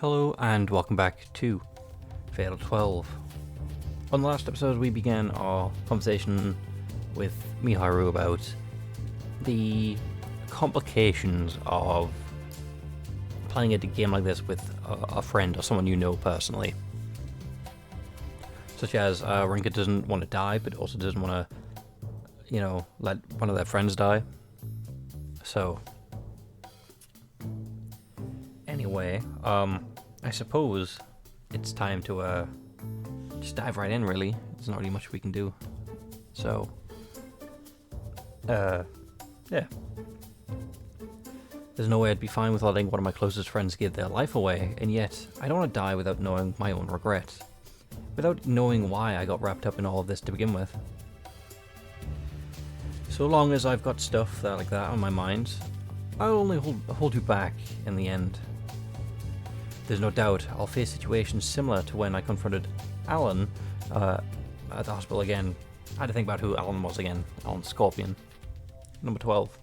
Hello and welcome back to Fatal 12. On the last episode we began our conversation with Miharu about the complications of playing a game like this with a friend or someone you know personally. Such as Rinka doesn't want to die, but also doesn't want to, let one of their friends die. So, anyway, I suppose it's time to just dive right in, really. There's not really much we can do. So, yeah. There's no way I'd be fine with letting one of my closest friends give their life away, and yet I don't want to die without knowing my own regret. Without knowing why I got wrapped up in all of this to begin with. So long as I've got stuff like that on my mind, I'll only hold you back in the end. There's no doubt I'll face situations similar to when I confronted Alan at the hospital again. I had to think about who Alan was again. Alan Scorpion. Number 12.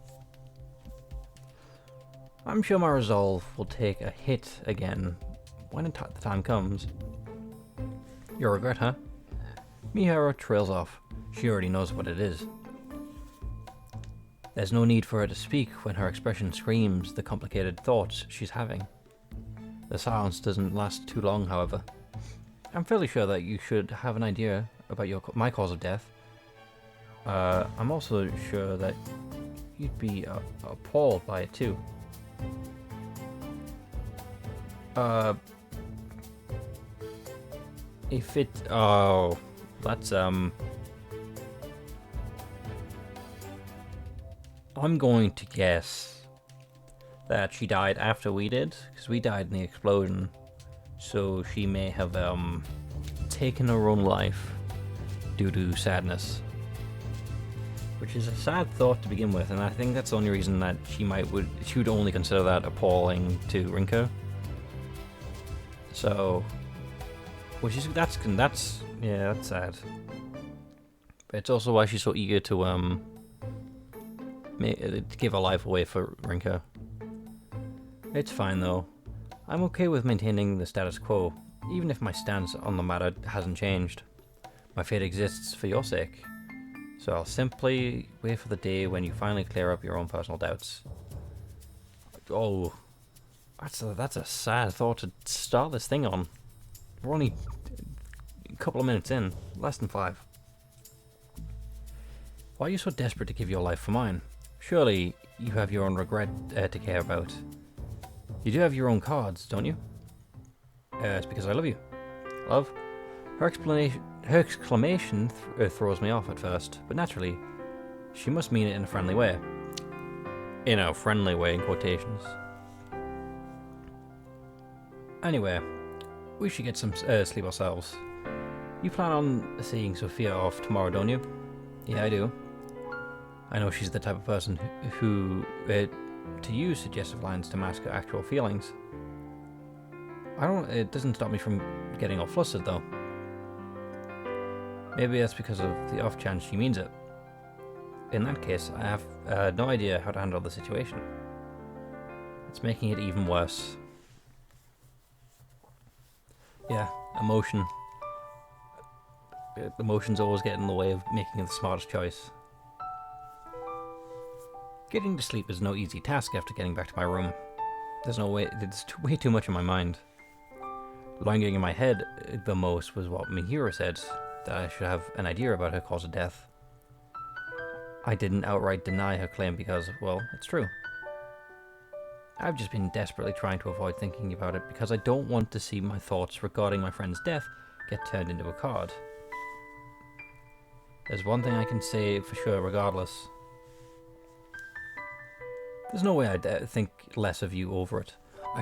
I'm sure my resolve will take a hit again when the time comes. Your regret, huh? Miharu trails off. She already knows what it is. There's no need for her to speak when her expression screams the complicated thoughts she's having. The silence doesn't last too long, however. I'm fairly sure that you should have an idea about my cause of death. I'm also sure that you'd be appalled by it too. If it... Oh, that's, I'm going to guess that she died after we did, because we died in the explosion. So she may have, taken her own life due to sadness. Which is a sad thought to begin with, and I think that's the only reason that she would only consider that appalling to Rinko. So... that's sad. But it's also why she's so eager to give her life away for Rinko. It's fine though. I'm okay with maintaining the status quo, even if my stance on the matter hasn't changed. My fate exists for your sake, so I'll simply wait for the day when you finally clear up your own personal doubts. Oh, that's a sad thought to start this thing on. We're only a couple of minutes in, less than 5. Why are you so desperate to give your life for mine? Surely you have your own regret to care about. You do have your own cards, don't you? It's because I love you. Love? Her exclamation throws me off at first, but naturally, she must mean it in a friendly way. In a friendly way, in quotations. Anyway, we should get some sleep ourselves. You plan on seeing Sophia off tomorrow, don't you? Yeah, I do. I know she's the type of person who to use suggestive lines to mask her actual feelings. It doesn't stop me from getting all flustered, though. Maybe that's because of the off chance she means it. In that case, I have no idea how to handle the situation. It's making it even worse. Yeah, emotion. Emotions always get in the way of making the smartest choice. Getting to sleep is no easy task after getting back to my room. There's way too much in my mind. Lying in my head the most was what Miharu said, that I should have an idea about her cause of death. I didn't outright deny her claim because, well, it's true. I've just been desperately trying to avoid thinking about it because I don't want to see my thoughts regarding my friend's death get turned into a card. There's one thing I can say for sure regardless. There's no way I'd think less of you over it. I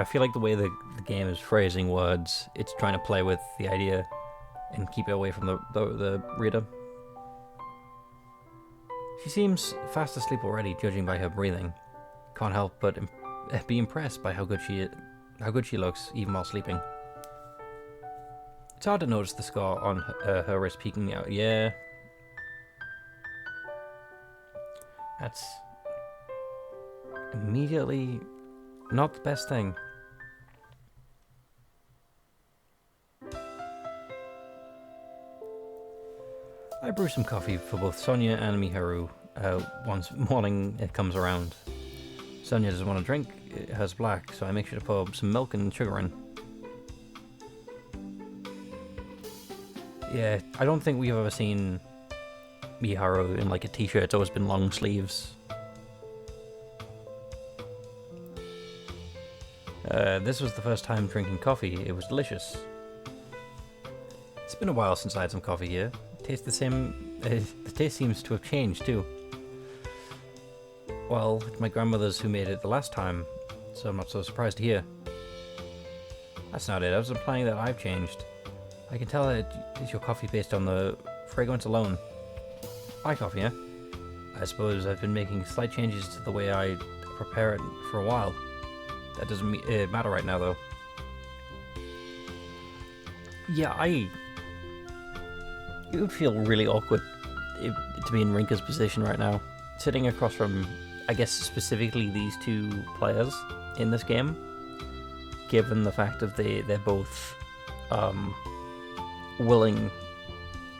feel like the way the game is phrasing words, it's trying to play with the idea and keep it away from the reader. She seems fast asleep already, judging by her breathing. Can't help but be impressed by how good she looks, even while sleeping. It's hard to notice the scar on her wrist peeking out. Yeah. That's immediately not the best thing. I brew some coffee for both Sonia and Miharu once morning it comes around. Sonia doesn't want to drink hers black, so I make sure to pour some milk and sugar in. Yeah, I don't think we've ever seen Miharu in like a t-shirt. It's always been long sleeves. This was the first time drinking coffee. It was delicious. It's been a while since I had some coffee here. It tastes the same. The taste seems to have changed too. Well, it's my grandmother's who made it the last time, so I'm not so surprised to hear. That's not it. I was implying that I've changed. I can tell that it's your coffee based on the fragrance alone. My coffee, yeah? I suppose I've been making slight changes to the way I prepare it for a while. That doesn't matter right now, though. Yeah, it would feel really awkward to be in Rinka's position right now. Sitting across from, I guess, specifically these two players in this game, given the fact that they're both willing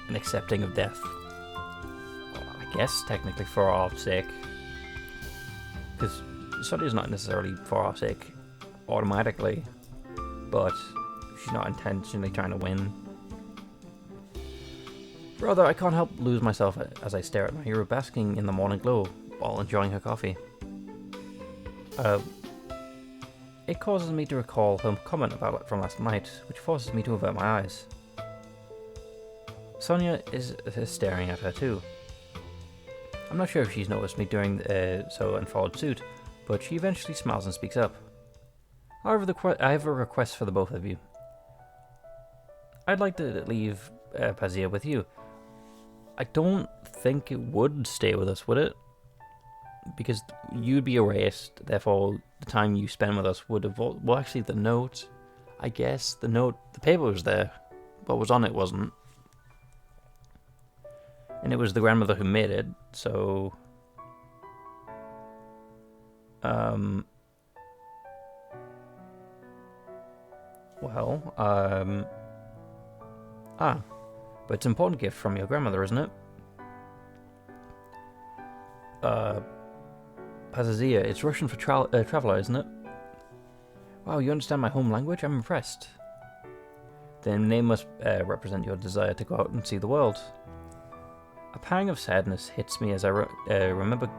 and accepting of death. I guess, technically, for our sake. Because Sonia's not necessarily for our sake automatically, but she's not intentionally trying to win. Rather, I can't help lose myself as I stare at my hero basking in the morning glow while enjoying her coffee. It causes me to recall her comment about it from last night, which forces me to avert my eyes. Sonia is staring at her too. I'm not sure if she's noticed me doing so and followed suit, but she eventually smiles and speaks up. However, I have a request for the both of you. I'd like to leave Pazia with you. I don't think it would stay with us, would it? Because you'd be erased, therefore the time you spend with us would have... Well, actually, the note... I guess the paper was there. What was on it wasn't. And it was the grandmother who made it, so... but it's an important gift from your grandmother, isn't it? Pazazia, it's Russian for traveler, isn't it? Wow, you understand my home language? I'm impressed. The name must represent your desire to go out and see the world. A pang of sadness hits me as I remember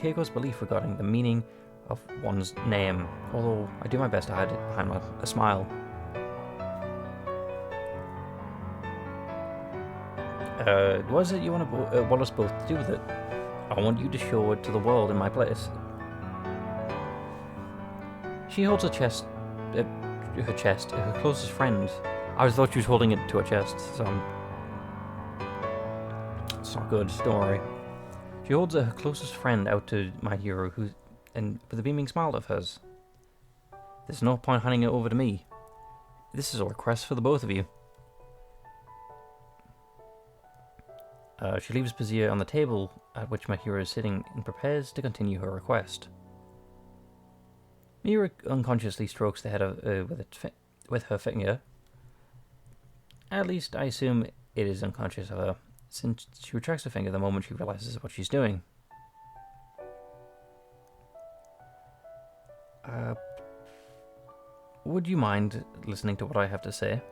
Keiko's belief regarding the meaning of one's name, although I do my best to hide it behind a smile. What is it you want us both to do with it? I want you to show it to the world in my place. She holds her closest friend. I thought she was holding it to her chest, so it's not good, don't worry. She holds her closest friend out to my hero, and with a beaming smile of hers. There's no point handing it over to me. This is a request for the both of you. She leaves Pazia on the table at which my hero is sitting and prepares to continue her request. Mira unconsciously strokes the head with her finger. At least I assume it is unconscious of her, since she retracts her finger the moment she realizes what she's doing. Would you mind listening to what I have to say?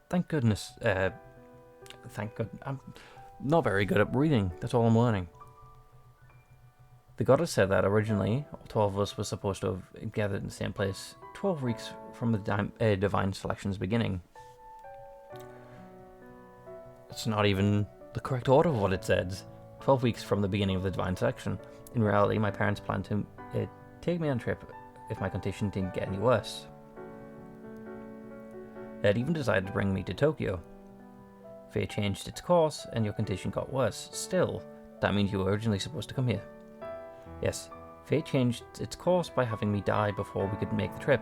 Thank goodness. Thank God. I'm not very good at reading. That's all I'm learning. The goddess said that originally, all 12 of us were supposed to have gathered in the same place 12 weeks from the divine selection's beginning. It's not even the correct order of what it says. 12 weeks from the beginning of the divine selection. In reality, my parents planned to take me on a trip if my condition didn't get any worse. They had even decided to bring me to Tokyo. Fate changed its course, and your condition got worse. Still, that means you were originally supposed to come here. Yes, fate changed its course by having me die before we could make the trip.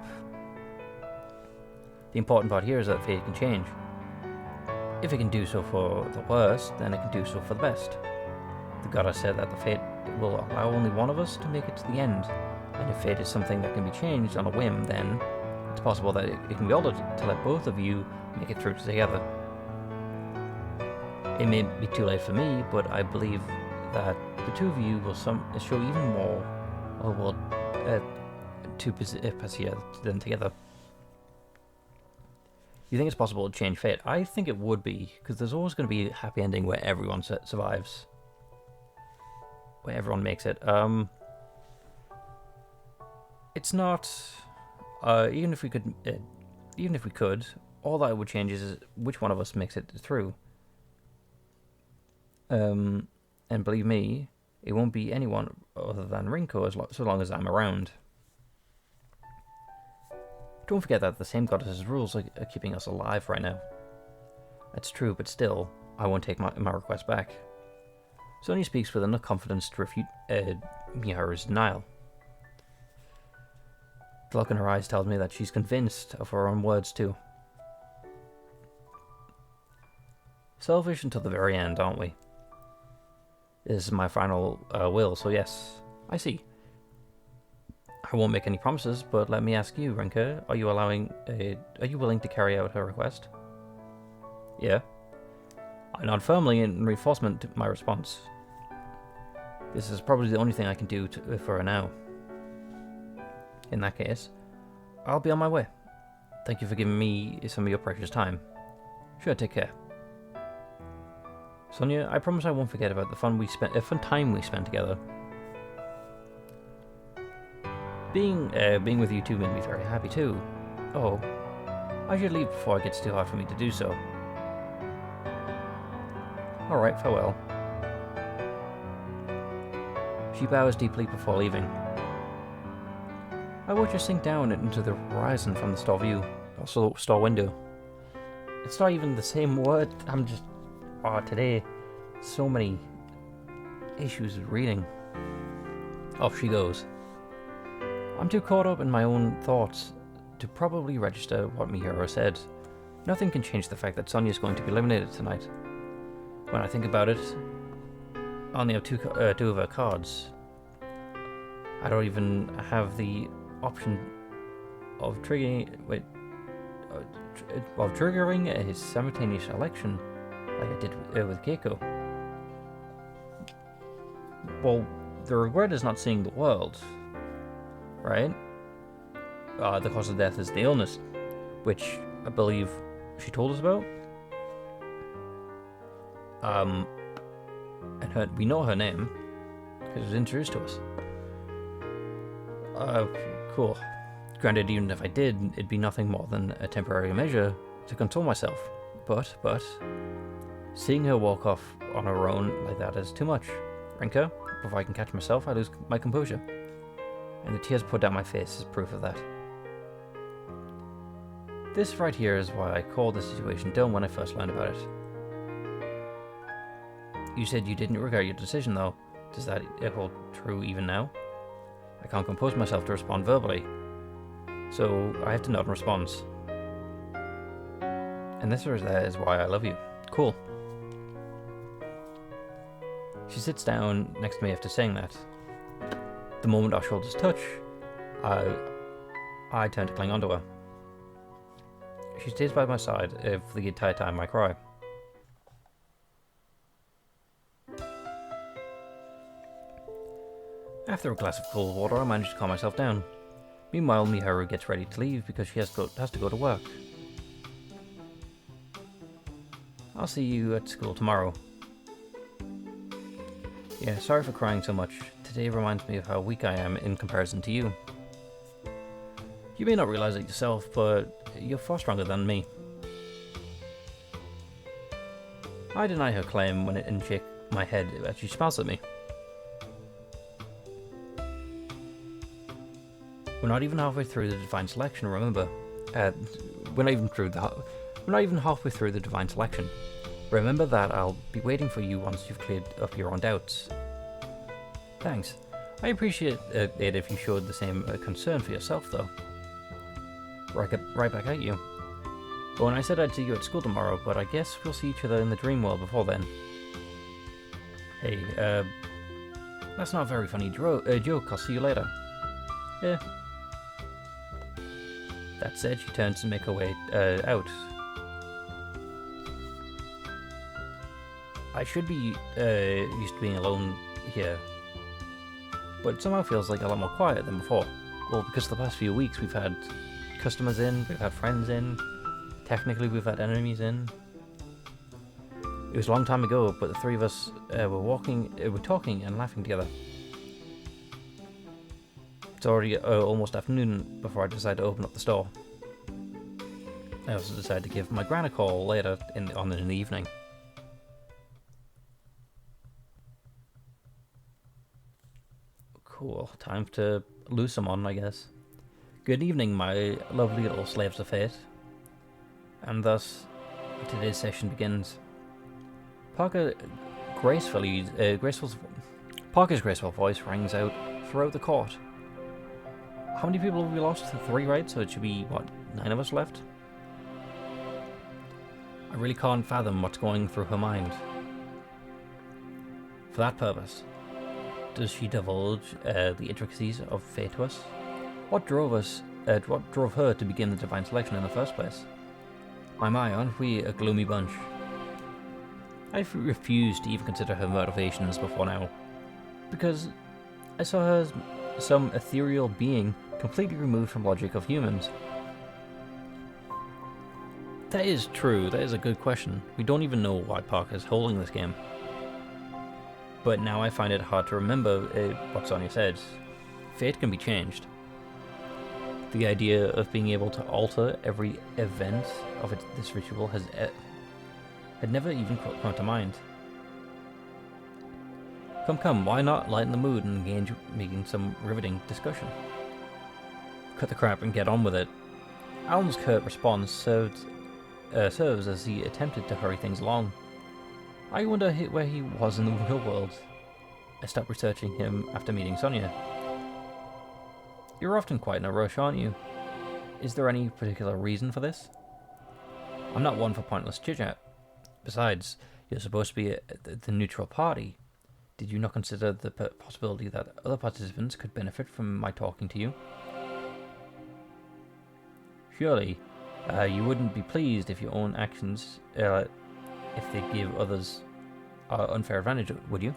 The important part here is that fate can change. If it can do so for the worst, then it can do so for the best. The goddess said that the fate will allow only one of us to make it to the end, and if fate is something that can be changed on a whim, then It's possible that it can be altered to let both of you make it through together. It may be too late for me, but I believe that the two of you will show even more, or will persevere than together. You think it's possible to change fate? I think it would be, because there's always going to be a happy ending where everyone survives, where everyone makes it. It's not. Even if we could, all that would change is which one of us makes it through. And believe me, it won't be anyone other than Rinko so long as I'm around. Don't forget that the same goddess's rules are keeping us alive right now. That's true, but still, I won't take my request back. Sonia speaks with enough confidence to refute Miharu's denial. The look in her eyes tells me that she's convinced of her own words too. Selfish until the very end, aren't we? This is my final will, so yes, I see. I won't make any promises, but let me ask you, Rinko, are you willing to carry out her request? Yeah. I nod firmly in reinforcement to my response. This is probably the only thing I can do for her now. In that case, I'll be on my way. Thank you for giving me some of your precious time. Sure, take care. Sonia, I promise I won't forget about the fun time we spent together. Being with you two made me very happy too. Oh, I should leave before it gets too hard for me to do so. Alright, farewell. She bows deeply before leaving. I watch her sink down into the horizon from the store view, also store window. It's not even the same word. Today, so many issues with reading. Off she goes. I'm too caught up in my own thoughts to probably register what Miharu said. Nothing can change the fact that Sonia's going to be eliminated tonight. When I think about it, I only have two of her cards. I don't even have the option of triggering a simultaneous election like I did with Keiko. Well, the regret is not seeing the world, right? The cause of death is the illness, which I believe she told us about. And we know her name because it was introduced to us. Cool. Granted, even if I did, it'd be nothing more than a temporary measure to console myself. But seeing her walk off on her own like that is too much. Rinko, before I can catch myself, I lose my composure. And the tears poured down my face is proof of that. This right here is why I called the situation dumb when I first learned about it. You said you didn't regret your decision though. Does that hold true even now? I can't compose myself to respond verbally, so I have to nod in response. And this right there is why I love you. Cool. She sits down next to me after saying that. The moment our shoulders touch, I turn to cling onto her. She stays by my side for the entire time I cry. After a glass of cold water, I manage to calm myself down. Meanwhile, Miharu gets ready to leave because she has to go to work. I'll see you at school tomorrow. Yeah, sorry for crying so much. Today reminds me of how weak I am in comparison to you. You may not realize it yourself, but you're far stronger than me. I deny her claim and shake my head as she smiles at me. We're not even halfway through the divine selection, remember. We're not even halfway through the divine selection. Remember that I'll be waiting for you once you've cleared up your own doubts. Thanks. I appreciate it if you showed the same concern for yourself, though. Right back at you. Well, when I said I'd see you at school tomorrow, but I guess we'll see each other in the dream world before then. Hey, that's not a very funny joke. I'll see you later. Yeah. That said, she turns to make her way out. I should be used to being alone here, but it somehow feels like a lot more quiet than before. Well, because the past few weeks we've had customers in, we've had friends in, technically we've had enemies in. It was a long time ago, but the three of us were talking and laughing together. It's already almost afternoon before I decide to open up the store. I also decide to give my gran a call later in the evening. Cool, time to lose someone, I guess. Good evening, my lovely little slaves of fate. And thus, today's session begins. Parker's graceful voice rings out throughout the court. How many people have we lost? 3, right? So it should be, what, 9 of us left? I really can't fathom what's going through her mind. For that purpose, does she divulge the intricacies of fate to us? What drove her to begin the divine selection in the first place? My, aren't we a gloomy bunch? I've refused to even consider her motivations before now, because I saw her as some ethereal being completely removed from logic of humans. That is true, that is a good question. We don't even know why Parker is holding this game. But now I find it hard to remember what Sonia said. Fate can be changed. The idea of being able to alter every event of this ritual had never even come to mind. Come, why not lighten the mood and engage making some riveting discussion? Cut the crap and get on with it. Alan's curt response serves as he attempted to hurry things along. I wonder where he was in the real world. I stopped researching him after meeting Sonia. You're often quite in a rush, aren't you? Is there any particular reason for this? I'm not one for pointless chit-chat. Besides, you're supposed to be the neutral party. Did you not consider the possibility that other participants could benefit from my talking to you? Surely, you wouldn't be pleased if your own actions, if they give others unfair advantage, would you?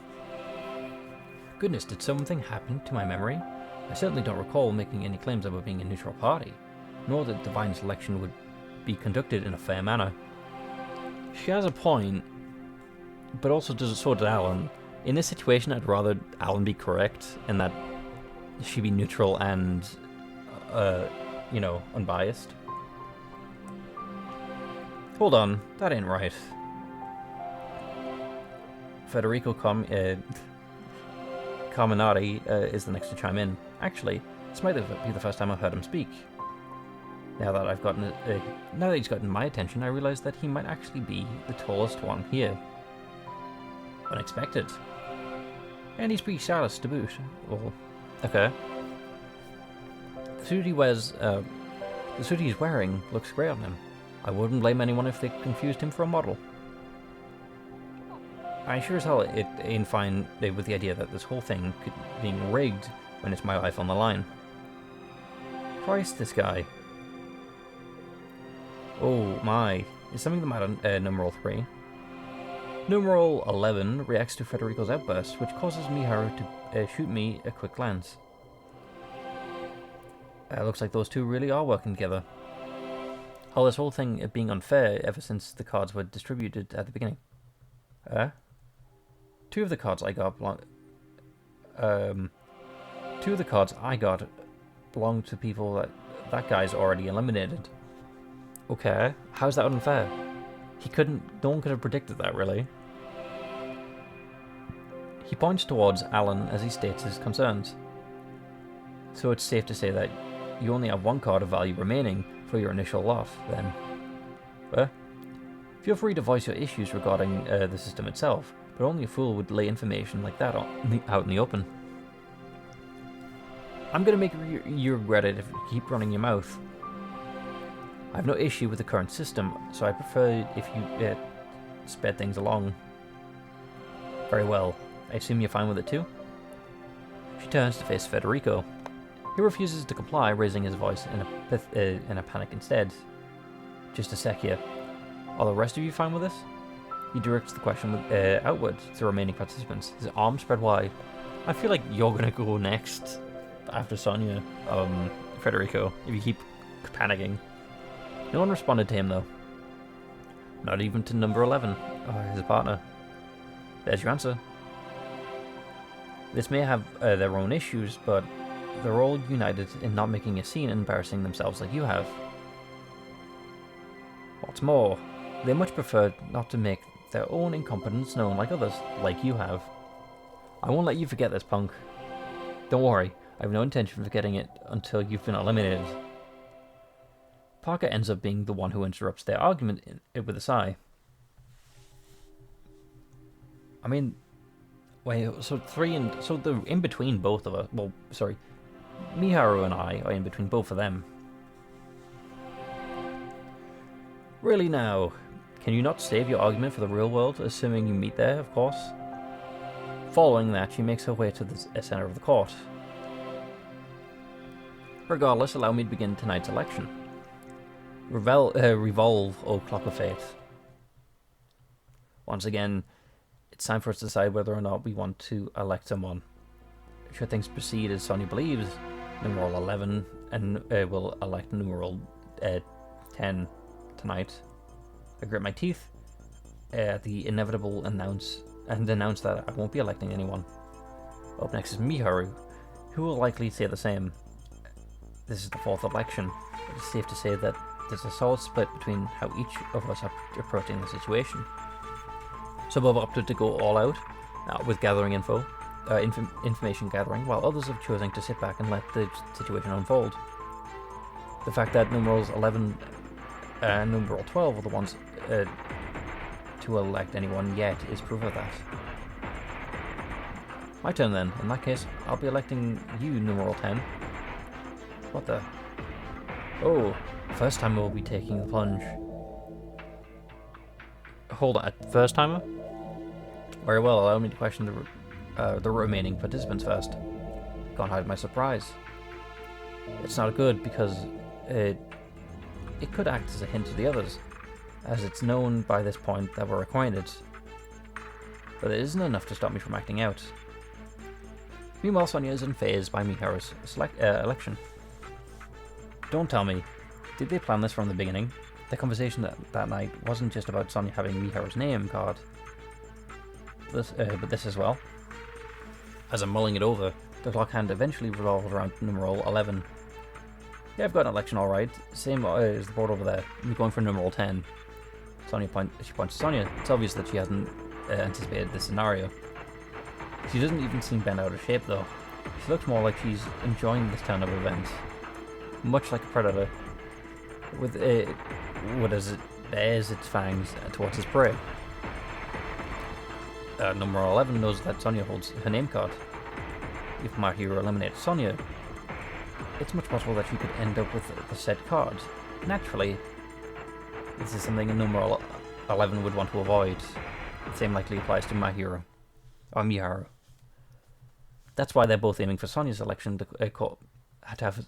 Goodness, did something happen to my memory? I certainly don't recall making any claims about being a neutral party, nor that divine selection would be conducted in a fair manner. She has a point, but also so does Alan. In this situation, I'd rather Alan be correct and that she be neutral and, unbiased. Hold on, that ain't right. Federico Carminati is the next to chime in. Actually, this might be the first time I've heard him speak. Now that he's gotten my attention, I realize that he might actually be the tallest one here. Unexpected. And he's pretty stylish to boot. Well, okay. The suit he's wearing looks great on him. I wouldn't blame anyone if they confused him for a model. I sure as hell ain't fine with the idea that this whole thing could be rigged when it's my life on the line. Christ, this guy. Oh my, is something the matter, numeral 3? Numeral 11 reacts to Federico's outburst, which causes Miharu to shoot me a quick glance. Looks like those two really are working together. Oh, this whole thing being unfair ever since the cards were distributed at the beginning. Two of the cards I got belong to people that guy's already eliminated. Okay, how's that unfair? No one could have predicted that, really. He points towards Alan as he states his concerns. So it's safe to say that you only have one card of value remaining for your initial lot, then. Feel free to voice your issues regarding the system itself, but only a fool would lay information like that out in the open. I'm gonna make you regret it if you keep running your mouth. I have no issue with the current system, so I prefer if you sped things along. Very well. I assume you're fine with it too? She turns to face Federico. He refuses to comply, raising his voice in a panic instead. Just a sec here. Are the rest of you fine with this? He directs the question outwards to the remaining participants, his arms spread wide. I feel like you're gonna go next after Sonia, Federico, if you keep panicking. No one responded to him though. Not even to number 11, his partner. There's your answer. This may have their own issues, but they're all united in not making a scene and embarrassing themselves like you have. What's more, they much prefer not to make their own incompetence known like others, like you have. I won't let you forget this, punk. Don't worry, I have no intention of forgetting it until you've been eliminated. Parker ends up being the one who interrupts their argument with a sigh. I mean, wait, so the in between both of us. Well, sorry, Miharu and I are in between both of them. Really now, can you not save your argument for the real world, assuming you meet there, of course? Following that, she makes her way to the center of the court. Regardless, allow me to begin tonight's election. Revolve, O Clock of Fate. Once again, it's time for us to decide whether or not we want to elect someone. Should things proceed as Sonia believes, numeral 11, and we'll elect numeral 10 tonight. I grit my teeth at the inevitable announce that I won't be electing anyone. Up next is Miharu, who will likely say the same. This is the fourth election. It is safe to say that there's a solid split between how each of us are approaching the situation. Some have opted to go all out with gathering information gathering, while others have chosen to sit back and let the situation unfold. The fact that numerals 11 and numeral 12 are the ones to elect anyone yet is proof of that. My turn then. In that case, I'll be electing you, numeral 10. What the? Oh, first timer will be taking the plunge. Hold on, first timer? Very well, allow me to question the remaining participants first. Can't hide my surprise. It's not good because it could act as a hint to the others, as it's known by this point that we're acquainted. But it isn't enough to stop me from acting out. Meanwhile, Sonia is unfazed by Miharu's election. Don't tell me, did they plan this from the beginning? The conversation that night wasn't just about Sonia having Miharu's name card, but this as well. As I'm mulling it over, the clock hand eventually revolves around numeral 11. Yeah, I've got an election alright, same as the board over there. I'm going for numeral 10. She points to Sonia. It's obvious that she hasn't anticipated this scenario. She doesn't even seem bent out of shape though. She looks more like she's enjoying this turn of events. Much like a predator, as it bares its fangs towards its prey. Number 11 knows that Sonia holds her name card. If Miharu eliminates Sonia, it's much possible that she could end up with the said card. Naturally, this is something a number 11 would want to avoid. The same likely applies to Miharu. That's why they're both aiming for Sonia's election to have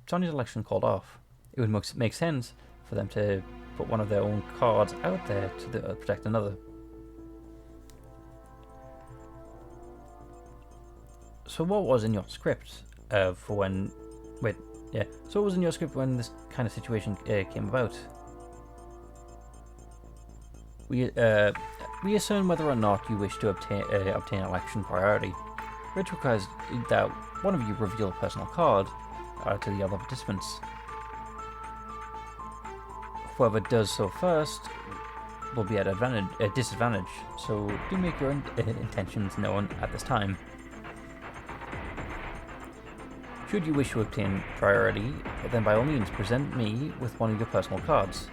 Sonia's election called off. It would make sense for them to put one of their own cards out there to protect another. So what was in your script for when... So what was in your script when this kind of situation came about? We assume whether or not you wish to obtain election priority, which requires that one of you reveal a personal card to the other participants. Whoever does so first will be at a disadvantage, so do make your intentions known at this time. Should you wish to obtain priority, then by all means present me with one of your personal cards.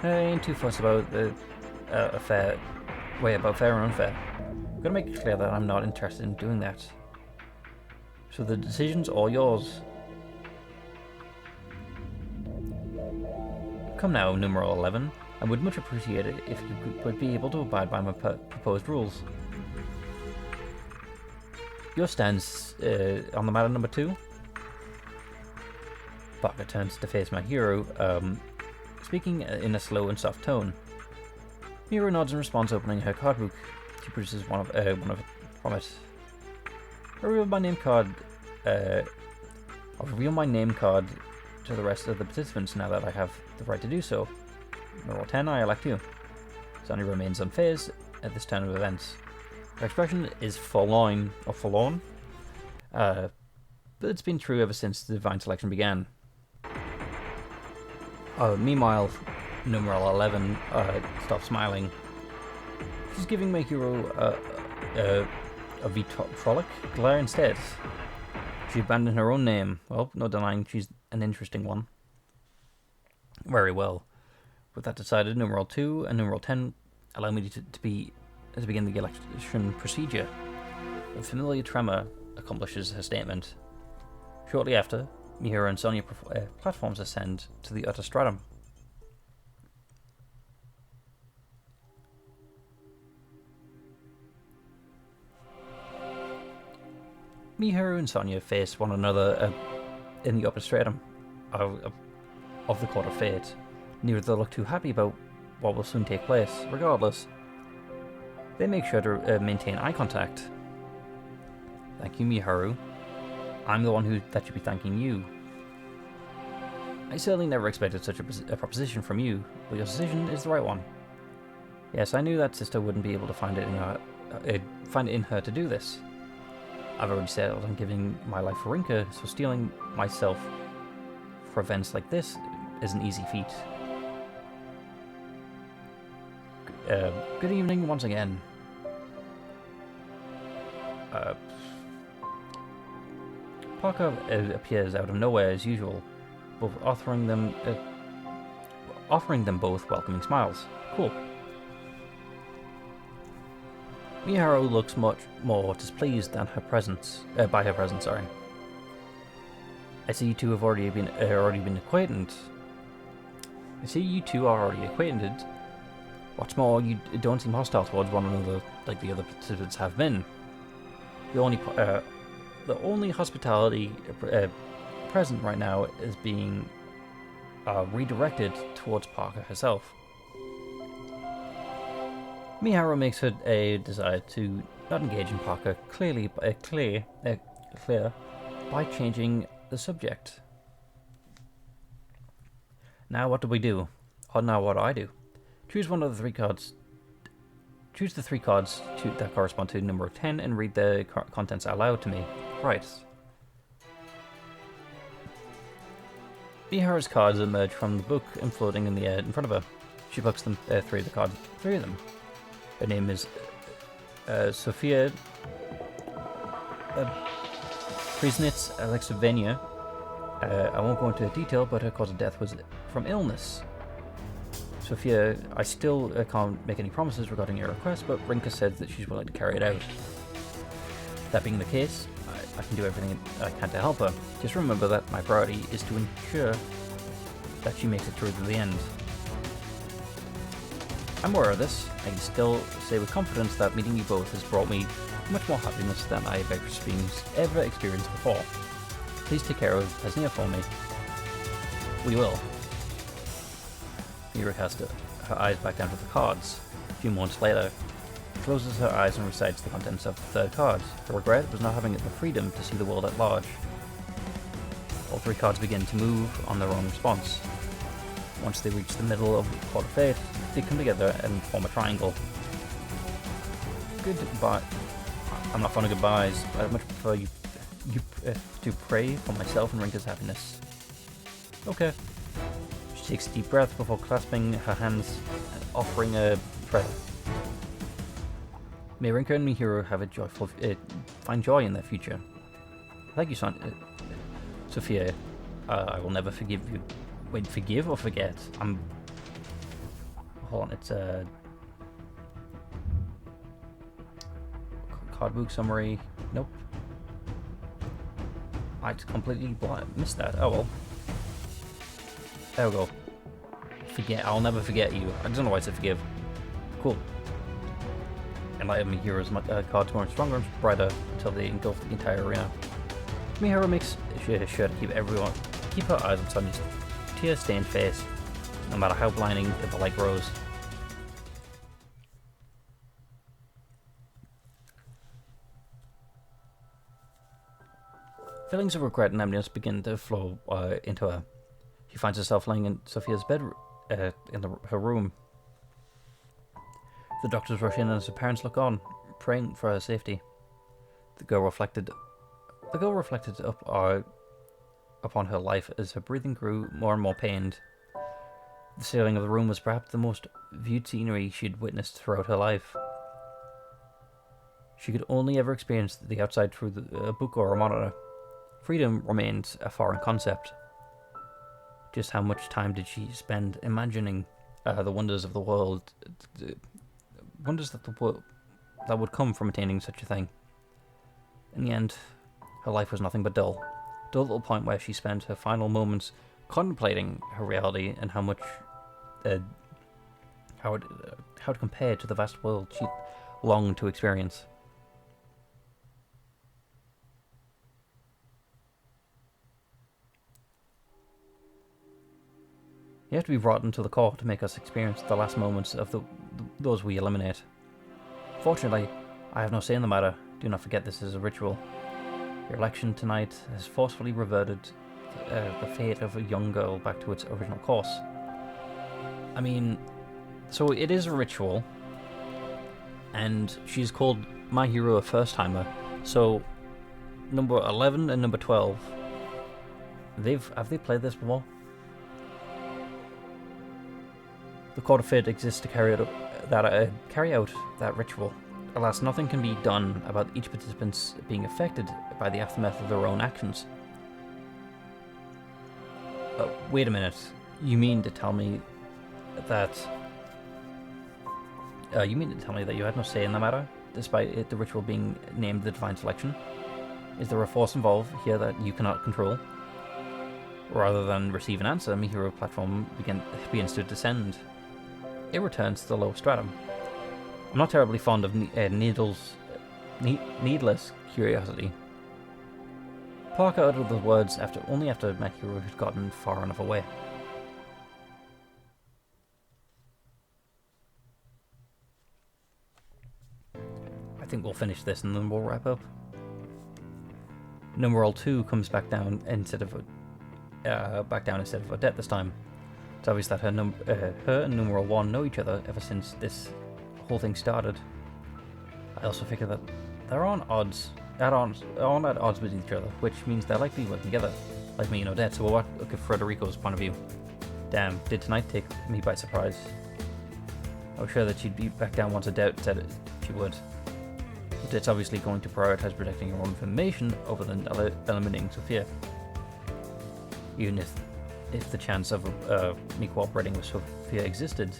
I ain't too fussed about fair and unfair. I'm gonna make it clear that I'm not interested in doing that. So the decision's all yours. Come now, numeral 11. I would much appreciate it if you would be able to abide by my proposed rules. Your stance on the matter number 2? Parker turns to face my hero, speaking in a slow and soft tone. Miharu nods in response, opening her card book. She produces one from it. I'll reveal my name card to the rest of the participants now that I have the right to do so. Number 10, I elect you. Sonya remains unfazed at this turn of events. Her expression is forlorn, but it's been true ever since the divine selection began. Meanwhile, numeral 11 stops smiling. She's giving my hero a vitriolic glare instead. She abandoned her own name. Well, no denying she's an interesting one. Very well. With that decided, numeral 2 and numeral 10 allow me to begin the election procedure. A familiar tremor accomplishes her statement. Shortly after, Miharu and Sonya platforms ascend to the utter stratum. Miharu and Sonya face one another in the upper stratum of the Court of Fate. Neither look too happy about what will soon take place. Regardless, they make sure to maintain eye contact. Thank you, Miharu. I'm the one that should be thanking you. I certainly never expected such a proposition from you, but your decision is the right one. Yes, I knew that sister wouldn't be able to find it in her to do this. I've already settled on giving my life for Rinka, so stealing myself for events like this is an easy feat. Good evening once again. Parker appears out of nowhere as usual, both offering them both welcoming smiles. Cool. Miharu looks much more displeased than by her presence. Sorry. I see you two have already been acquainted. What's more, you don't seem hostile towards one another like the other participants have been. The only hospitality present right now is being redirected towards Parker herself. Miharu makes her a desire to not engage in Parker clear by changing the subject. Now what do we do? Or now what do I do? Choose one of the 3 cards. Choose the 3 cards that correspond to number 10 and read the contents out loud to me. Right. Miharu's cards emerge from the book and floating in the air in front of her. She plucks them, 3 of them. Her name is Sophia Prisnitz Alexovenia. I won't go into detail, but her cause of death was from illness. Sophia, I still can't make any promises regarding your request, but Rinka said that she's willing to carry it out. That being the case, I can do everything I can to help her. Just remember that my priority is to ensure that she makes it through to the end. I'm aware of this. I can still say with confidence that meeting you both has brought me much more happiness than I have ever experienced before. Please take care of Pesnia for me. We will. Miharu casts her eyes back down to the cards. A few moments later, she closes her eyes and recites the contents of the 3rd card. Her regret was not having the freedom to see the world at large. All 3 cards begin to move on their own response. Once they reach the middle of the Court of Fate, they come together and form a triangle. Goodbye. I'm not fond of goodbyes, but I much prefer you to pray for myself and Rinka's happiness. Okay. She takes a deep breath before clasping her hands and offering a prayer. May Rinka and Miharu have find joy in their future. Thank you, Sophia. I will never forgive you. Wait, forgive or forget? Hold on, it's a card book summary. Nope. I completely missed that. Oh well. There we go. Forget. I'll never forget you. I don't know why I said forgive. Cool. Enlighten Miharu's cards more stronger and brighter until they engulf the entire arena. Miharu makes sure to keep everyone keep her eyes on Sonia's tear-stained face, no matter how blinding the light grows. Feelings of regret and emptiness begin to flow into her. She finds herself lying in Sophia's bed her room. The doctors rush in as her parents look on, praying for her safety. The girl reflected upon her life as her breathing grew more and more pained. The ceiling of the room was perhaps the most viewed scenery she'd witnessed throughout her life. She could only ever experience the outside through a book or a monitor. Freedom remained a foreign concept. Just how much time did she spend imagining the wonders of the world, wonders that would come from attaining such a thing? In the end, her life was nothing but dull to the point where she spent her final moments contemplating her reality and how it compared to the vast world she longed to experience. You have to be brought into the core to make us experience the last moments of those we eliminate. Fortunately, I have no say in the matter. Do not forget this is a ritual. Your election tonight has forcefully reverted the fate of a young girl back to its original course. I mean, so it is a ritual, and she's called My Hero a first timer. So number 11 and number 12, have they played this before? The Court of Fate exists to carry out that ritual. Alas, nothing can be done about each participant being affected by the aftermath of their own actions. Wait a minute. You mean to tell me that you had no say in the matter, despite the ritual being named the Divine Selection? Is there a force involved here that you cannot control? Rather than receive an answer, My Hero platform begins to descend. It returns to the low stratum. I'm not terribly fond of needless curiosity. Parker uttered the words only after My Hero had gotten far enough away. I think we'll finish this and then we'll wrap up. Numeral 2 comes back down instead of Odette this time. It's obvious that her and Numeral 1 know each other ever since this whole thing started. I also figure that they're at odds with each other, which means they're likely working together, like me and Odette. So we'll look at Frederico's point of view. Damn, did tonight take me by surprise? I was sure that she'd be back down once Odette said she would. Odette's obviously going to prioritize protecting her own information over than eliminating Sophia. Even if the chance of me cooperating with Sophia existed,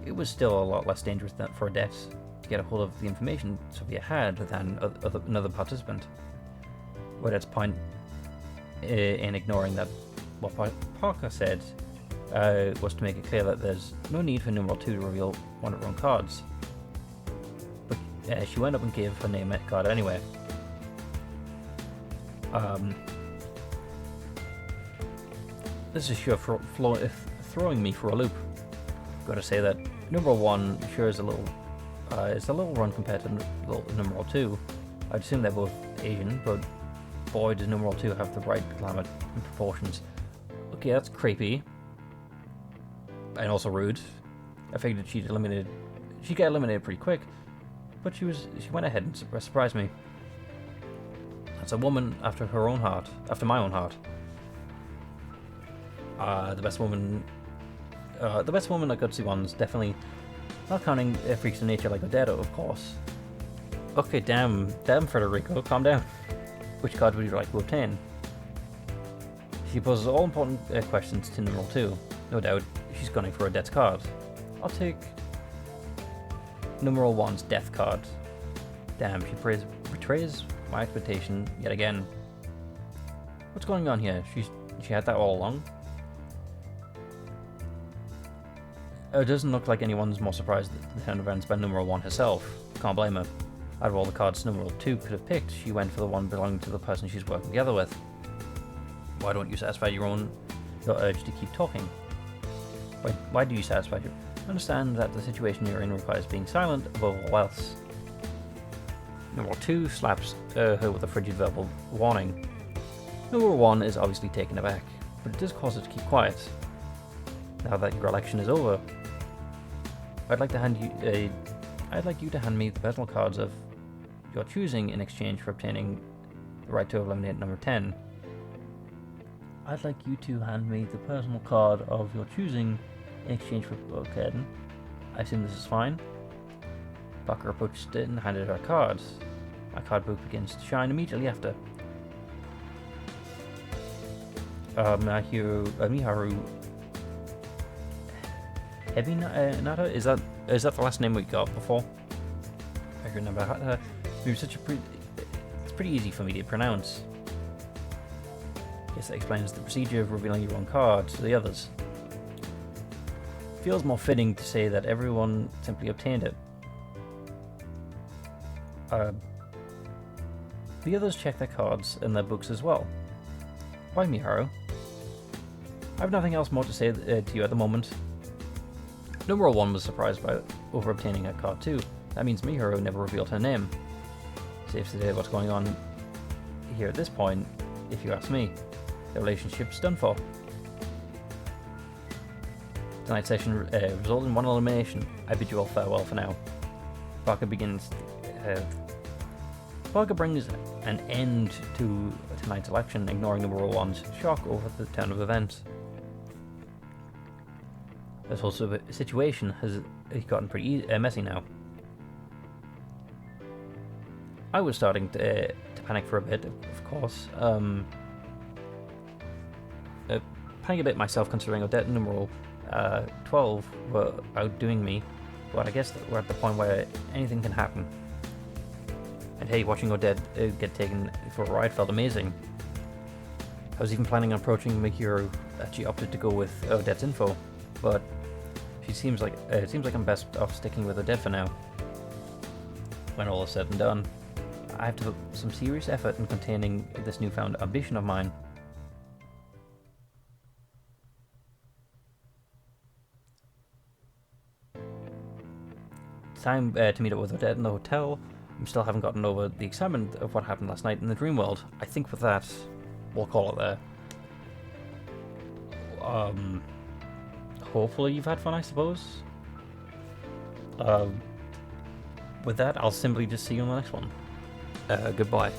it was still a lot less dangerous for Odette to get a hold of the information Sophia had than another participant. Odette's point in ignoring that what Parker said was to make it clear that there's no need for Numeral 2 to reveal one of her own cards. But she went up and gave her name card anyway. This is sure throwing me for a loop. Gotta say that Numeral 1 sure is a little run compared to Numeral 2. I'd assume they're both Asian, but boy does Numeral 2 have the right glamour and proportions. Okay, that's creepy. And also rude. I figured she'd get eliminated pretty quick, but she went ahead and surprised me. That's a woman after my own heart. The best woman like Gutsy One's definitely not counting freaks of nature like Odette, of course. Okay, damn Frederico, calm down. Which card would you like to obtain? She poses all important questions to Numeral 2. No doubt, she's gunning for Odette's card. I'll take Numeral 1's death card. Damn, she betrays my expectation yet again. What's going on here? She had that all along? It doesn't look like anyone's more surprised at the turn of events by Numeral 1 herself. Can't blame her. Out of all the cards Numeral 2 could have picked, she went for the one belonging to the person she's working together with. Why don't you satisfy your urge to keep talking? Why do you satisfy your... Understand that the situation you're in requires being silent above all else. Number 2 slaps her with a frigid verbal warning. Number 1 is obviously taken aback, but it does cause her to keep quiet. Now that your election is over, I'd like you to hand me the personal cards of your choosing in exchange for obtaining the right to eliminate number 10. I'd like you to hand me the personal card of your choosing in exchange for... Okay, I assume this is fine. Parker approached it and handed her cards. My card book begins to shine immediately after. Miharu Nata? Is that the last name we got before? I can remember her. It's pretty easy for me to pronounce. Guess that explains the procedure of revealing your own card to the others. Feels more fitting to say that everyone simply obtained it. The others check their cards and their books as well. Why, Miharu? I have nothing else more to say to you at the moment. Number 1 was surprised over obtaining a card too. That means Miharu never revealed her name. Safe to say what's going on here at this point, if you ask me. The relationship's done for. Tonight's session resulted in 1 elimination. I bid you all farewell for now. Parker brings an end to tonight's election, ignoring number 1's shock over the turn of events. This whole situation has gotten pretty messy now. I was starting to panic for a bit, of course. Panic a bit myself, considering Odette and number 12 were outdoing me, but I guess we're at the point where anything can happen. And hey, watching Odette get taken for a ride felt amazing. I was even planning on approaching Miharu, that she opted to go with Odette's info, but it seems like I'm best off sticking with Odette for now. When all is said and done, I have to put some serious effort in containing this newfound ambition of mine. Time to meet up with Odette in the hotel. I still haven't gotten over the excitement of what happened last night in the dream world. I think with that, we'll call it there. Hopefully you've had fun, I suppose. With that, I'll simply just see you on the next one. Goodbye.